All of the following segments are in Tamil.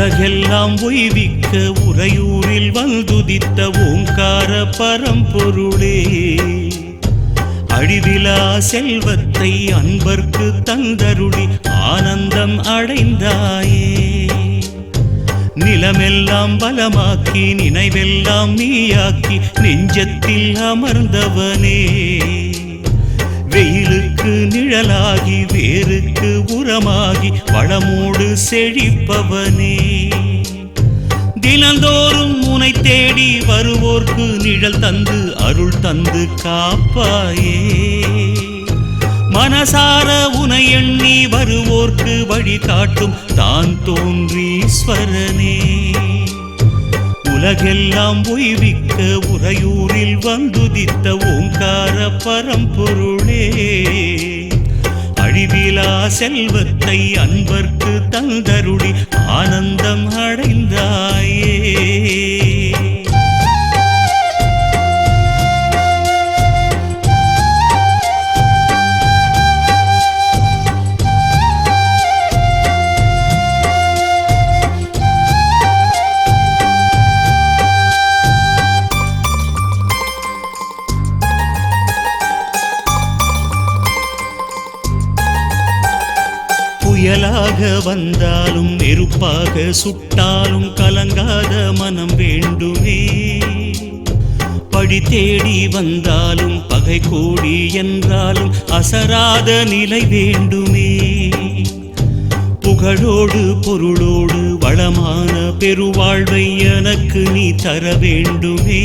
உலகெல்லாம் உய்விக்க உறையூரில் வந்துதித்த ஓங்கார பரம்பொருளே, அழிவிலா செல்வத்தை அன்பர்க்கு தந்தருளி ஆனந்தம் அடைந்தாயே. நிலமெல்லாம் பலமாக்கி நினைவெல்லாம் நீயாக்கி நெஞ்சத்தில் அமர்ந்தவனே, வெயிலுக்கு நிழலாகி வேருக்கு உரமாகி வளமோடு செழிப்பவனே, தினந்தோறும் உனை தேடி வருவோர்க்கு நிழல் தந்து அருள் தந்து காப்பாயே. மனசார உனை எண்ணி வருவோர்க்கு வழி காட்டும் தான் தோன்றீஸ்வரனே, உலகெல்லாம் உய்விக்க உறையூரில் வந்துதித்த ஓங்கார பரம்பொருளே, அழிவிலா செல்வத்தை அன்பர்க்கு தந்தருளி ஆனந்தம் அடைந்தாயே. புயலாக வந்தாலும் நெருப்பாக சுட்டாலும் கலங்காத மனம் வேண்டுமே, படி தேடி வந்தாலும் பகை கோடி என்றாலும் அசராத நிலை வேண்டுமே, புகழோடு பொருளோடு வளமான பெருவாழ்வை எனக்கு நீ தர வேண்டுமே,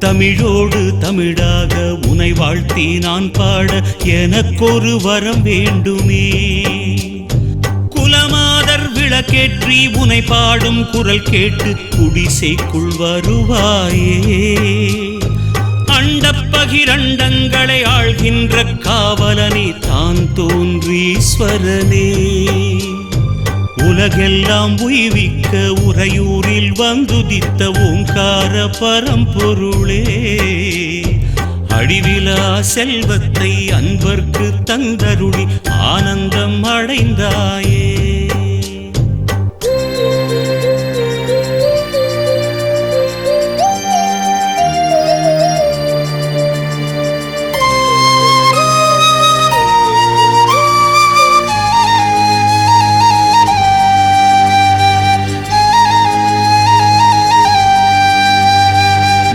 தமிழோடு தமிழாக உனை வாழ்த்தி நான் பாட எனக்கொரு வரம் வேண்டுமே, குலமாதர் விளக்கேற்றி உனை பாடும் குரல் கேட்டு குடிசைக்குள் வருவாயே. அண்டப்பகிரண்டங்களை ஆள்கின்ற காவலனே தான் தோன்றீஸ்வரனே, உலகெல்லாம் உய்விக்க உறையூரில் வந்துதித்த ஓங்கார பரம்பொருளே, அழிவிலா செல்வத்தை அன்பர்க்கு தந்தருளி ஆனந்தம் அடைந்தாயே.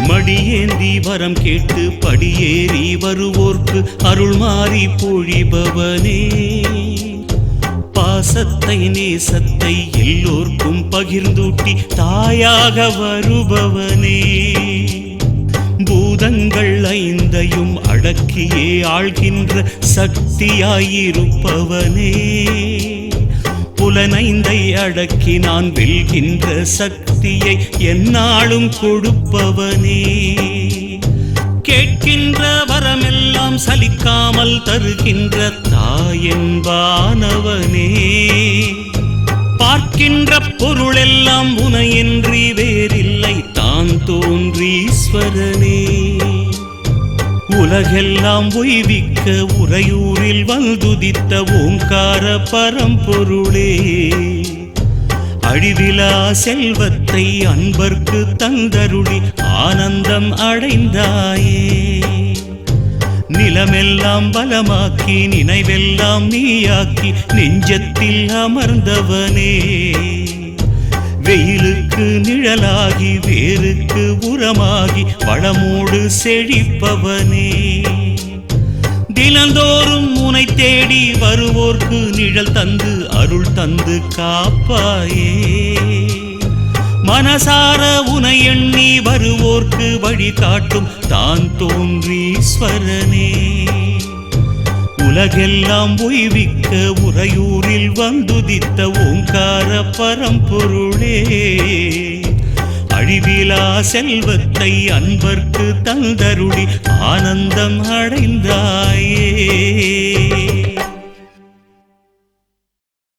மடியேந்தி வரம் கேட்டு படியேறி வருவோர்க்கு அருள் மாறி பொழிபவனே, பாசத்தை நேசத்தை எல்லோர்க்கும் பகிர்ந்தூட்டி தாயாக வருபவனே, பூதங்கள் ஐந்தையும் அடக்கியே ஆள்கின்ற சக்தியாயிருப்பவனே, புலனைந்தை அடக்கி நான் வெல்கின்ற சக்தியை எந்நாளும் கொடுப்பவனே, கேட்கின்ற வரமெல்லாம் சலிக்காமல் தருகின்ற தாயென்பானவனே, பார்க்கின்ற பொருளெல்லாம் உனையின்றி வேறில்லை தான் தோன்றீஸ்வரனே, உலகெல்லாம் உய்விக்க உறையூரில் வந்துதித்த ஓங்கார பரம்பொருளே, அழிவிலா செல்வத்தை அன்பர்க்கு தந்தருளி ஆனந்தம் அடைந்தாயே. நிலமெல்லாம் பலமாக்கி நினைவெல்லாம் நீயாக்கி நெஞ்சத்தில் அமர்ந்தவனே, வெயிலுக்கு நிழலாகி வேருக்கு உரமாகி வளமோடு செழிப்பவனே, தினந்தோறும் உனை தேடி வருவோர்க்கு நிழல் தந்து அருள் தந்து காப்பாயே. மனசார உனை எண்ணி வருவோர்க்கு வழி காட்டும் தான் தோன்றீஸ்வரனே, உலகெல்லாம் உய்விக்க உறையூரில் வந்துதித்த ஓங்கார பரம்பொருளே, அழிவிலா செல்வத்தை அன்பர்க்கு தந்தருளி ஆனந்தம் அடைந்தாயே.